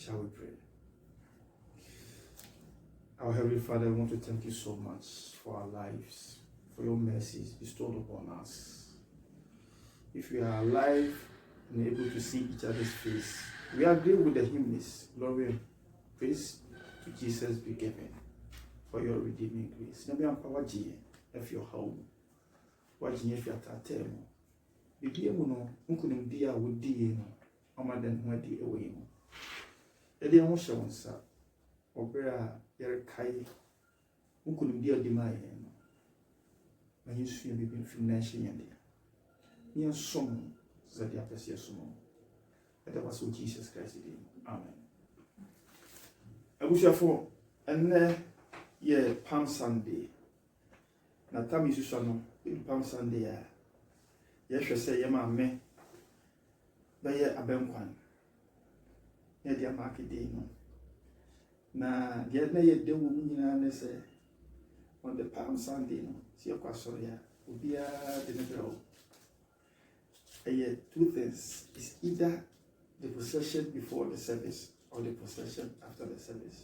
Shall we pray? Our Heavenly Father, I want to thank you so much for our lives, for your mercies bestowed upon us. If we are alive and able to see each other's face, we agree with the hymnist, glory and praise to Jesus be given for your redeeming grace. Never empower G if your home. Watching if you are tatemo. Bibi no, unkunim dia would di no, amadan wadi away. Edi amusha wansa, obera yerekai, unkunim dia dimaye no. Na Yesu bibi financial yandi. Niya som zadi apesi sumo. That was what Jesus Christ did. Amen. Abushafo, ene ye Palm Sunday. Na tami susano, Palm Sunday ya. Yeshua say yema me. Baye abenkwan. Ye dia market no. Na dia na ye dewu nyina ne say on the Palm Sunday no. Si kwasoro ya. Obia de ne bro. Two things. It's either the procession before the service or the procession after the service.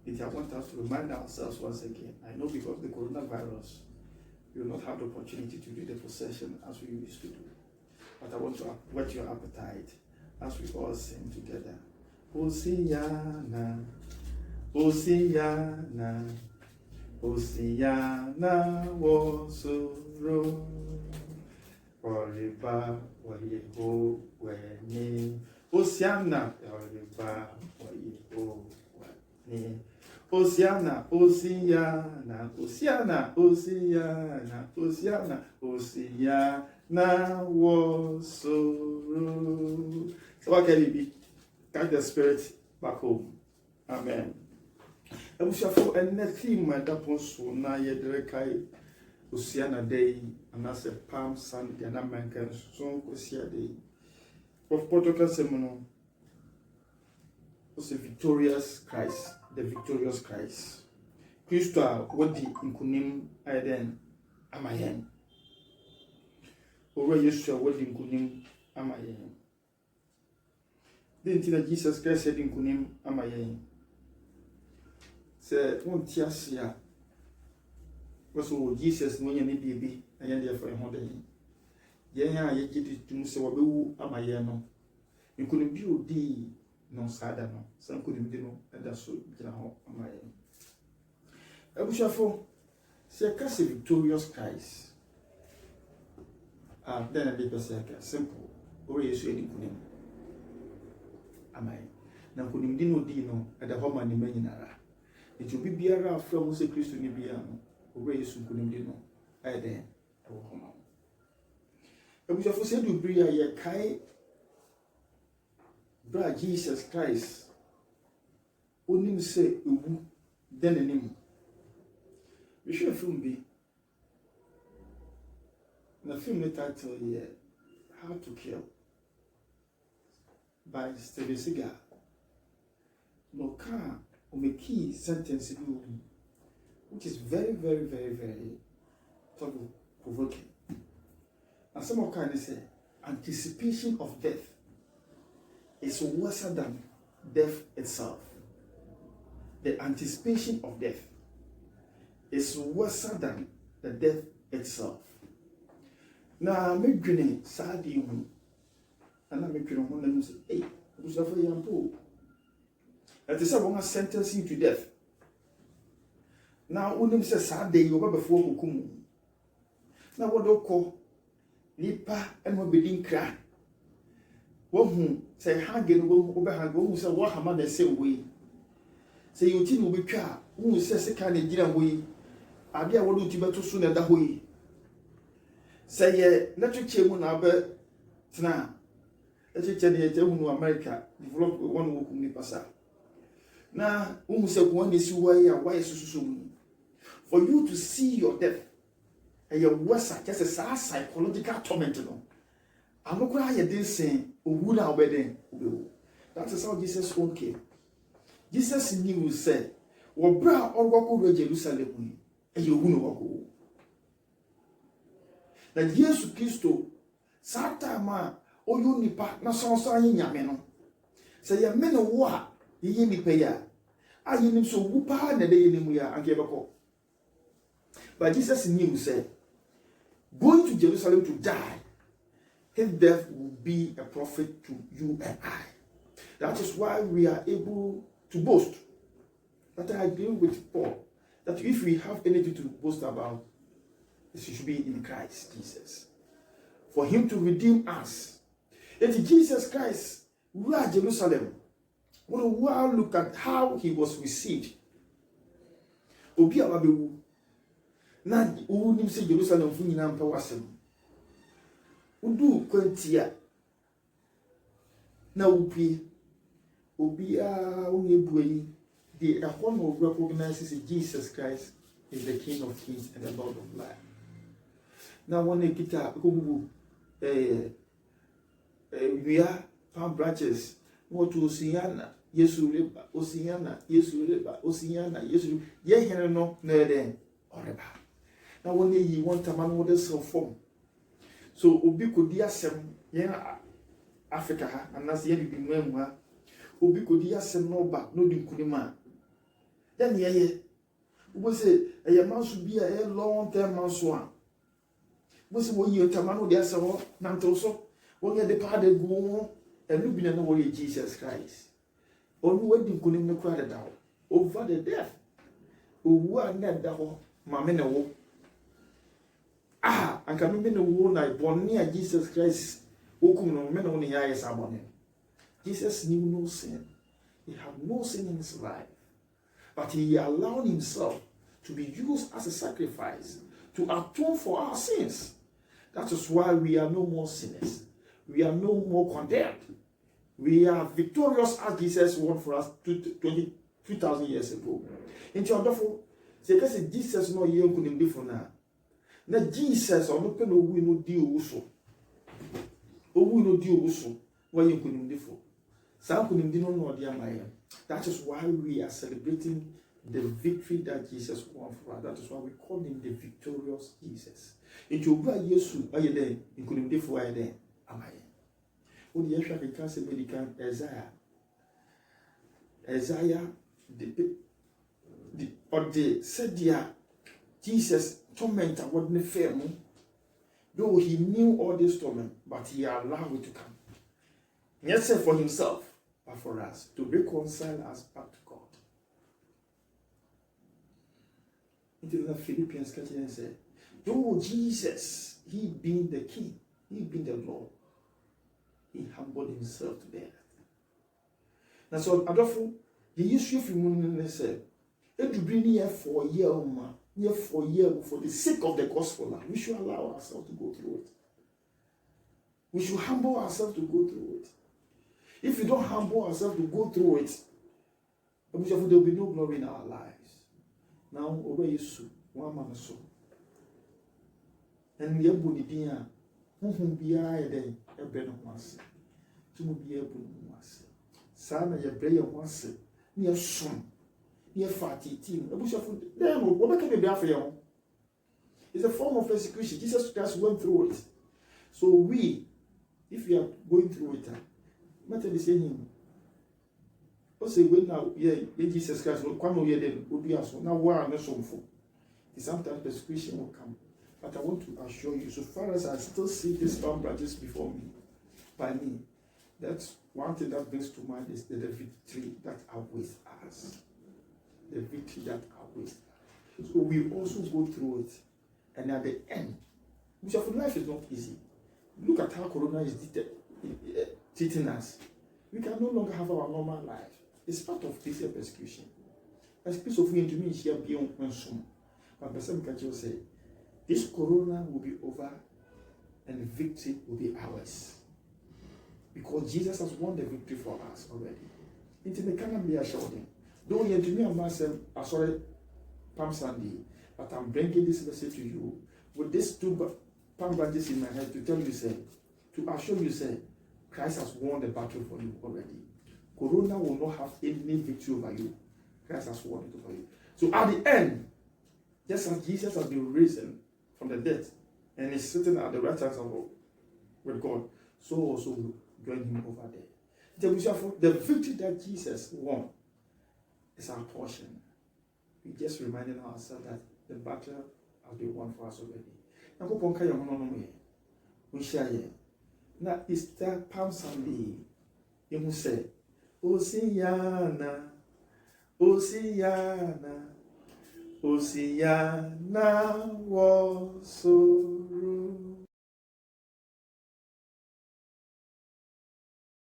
I want us to remind ourselves once again. I know because of the coronavirus, we will not have the opportunity to do the procession as we used to do. But I want to whet your appetite as we all sing together. Hosiana, Hosiana, Hosiana, Wosoro. Oriba wayeho weni Hosiana Oriba wayeho weni Hosiana Hosiana Hosiana Hosiana Hosiana Hosiana wosoro. So what can it be? Catch the spirit back home. Amen. Ebushafo enne theme da ponso na yedrekai Hosiana Day, and that's a Palm Sunday, and American song Hosiana Day. Of Protocol Semono was a victorious Christ, the victorious Christ. Christa, what the Inkunim Aden Amayen. Over Yeshua, what the Inkunim Amayen. Didn't Jesus Christ said Inkunim Amayen. Say, won't Tiasia. So Jesus no nya ne biebi anya de fa ho den yen a ye gidi tum se wabewu amaye no nkunim bi odi no sada no san nkunim di no eda so gina ho amaye abushafo se ka se victorious Christ then a bit simple o Yesu edi nkunim amaye na nkunim di no eda ho ma ne manyinara eju bibiara afra mo se Kristo ni bia no over Yesu nkunim no eden e wo homa ebujafo se du bria ye kai bra Jesus Christ onim se ewu den anim we should film bi na film title here How to Kill by Steven Seagal no ka o me key sentence bi which is very, very, very, very thought-provoking. And some of kind say, anticipation of death is worse than death itself. The anticipation of death is worse than the death itself. Now, I'm going to say, and I'm going to say, hey, who's the for you? And they say, I want to sentence you to death. Now, unim se Saturday you before hukumu. Now, what do call nipa and what bedin cry? Who say hanging over hang, who say what Hamad the same way. Say you tin will be car, who says a kind of dinner way. Abia what do you better sooner that way? Say ye, let you check one aber tna. Let you tell you America develop one who can passa. Now, who say one is why so. For you to see your death and your worst, just a psychological torment. I'm not going to say, saying, "Oh, that is how Jesus came. Jesus knew, said, "Well, bra or walk over Jerusalem, and you won't walk." That Jesus Christ, Satama, or you nipa, na sonsa yameno. Say ya men of war, ye me pay ya. I him so whoopa and the day in him and gave a call. But Jesus knew, say, going to Jerusalem to die, his death will be a profit to you and I. That is why we are able to boast. That I agree with Paul, that if we have anything to boast about, it should be in Christ Jesus. For him to redeem us. And Jesus Christ, we are Jerusalem. What a world look at how he was received. Obi ababewu. Na unim se Jerusalem fu nyina mpa wasem. Udu kwantia. Na upi obi a onyebuyi the one who recognizes Jesus Christ is the King of Kings and the Lord of Life. Now when they get up, we are palm branches. What to Oceana, Yesu Riba, Oceana, Yesu Riba, Oceana, Yesu, ye no, then, or now when you want a man with a cell phone. So Obi could be a sem, yeah, Africa, and that's the end of the Obi could be a sem no back, no dinkunima. Then, ye, we say a man should be a long term man swan. We say, when you tamano, there's a nantoso, when you departed go. And you been know what Jesus Christ. Only when you couldn't know crowded down over the death. Who are not that mamma. Ah, and come in the war night born near Jesus Christ. Who come no men only eyes abon him. Jesus knew no sin. He had no sin in his life. But he allowed himself to be used as a sacrifice to atone for our sins. That is why we are no more sinners. We are no more condemned. We are victorious as Jesus won for us 2,000 years ago. Into wonderful, say Jesus no ye couldn't be for now. Now Jesus or no pen we no deal also. Oh, we no deal also. Why you couldn't be for? Some couldn't do no dear my. That is why we are celebrating the victory that Jesus won for us. That is why we call him the victorious Jesus. Into why Yesu are you there? You couldn't be for there. Am I? When the Yeshua can say medical Isaiah the said Jesus tormentor wasn't fair, though he knew all this torment, but he allowed it to come. Not say for himself, but for us to reconcile us back to God. Into the Philippians and said, though Jesus, he being the King, he being the Lord, he humbled himself to death. Now, so Adolfo, the issue of him said, it will bring here for a year, for the sake of the gospel. We should allow ourselves to go through it. We should humble ourselves to go through it. If we don't humble ourselves to go through it, there will be no glory in our lives. Now, over Yesu, one man so. And we are Bunidia. Whom be I then a better once. To be able to once. Sana ya prayer once. Near son. Near fatty team. A bush of food. Then what can be after you? It's a form of persecution. Jesus Christ went through it. So we, if we are going through it, matter the same. Also, when now, yeah, Jesus Christ will come here, then will be us. Now, we are not so full. Sometimes persecution will come. But I want to assure you, so far as I still see these palm branches before me, by me, that's one thing that brings to mind is the victory that awaits us. The victory that awaits us. So we also go through it. And at the end, which of life is not easy. Look at how Corona is treating us. We can no longer have our normal life. It's part of this persecution. As piece of wind to me is here beyond soon. But the same can just say, this Corona will be over and the victory will be ours. Because Jesus has won the victory for us already. It may cannot be assured. Though yet to me and myself, I saw it Palm Sunday, but I'm bringing this message to you with these two palm branches in my head to tell you, say, to assure you, say, Christ has won the battle for you already. Corona will not have any victory over you. Christ has won it over you. So at the end, just as Jesus has been risen from the dead and is sitting at the right hand of with God, so also will join him over there. The victory that Jesus won is our portion. We just reminding ourselves that the battle has been won for us already. Now, go on, carry on. We share here. Now, Easter Palm Sunday. You say, Hosiana, Hosiana, Hosiana, was so.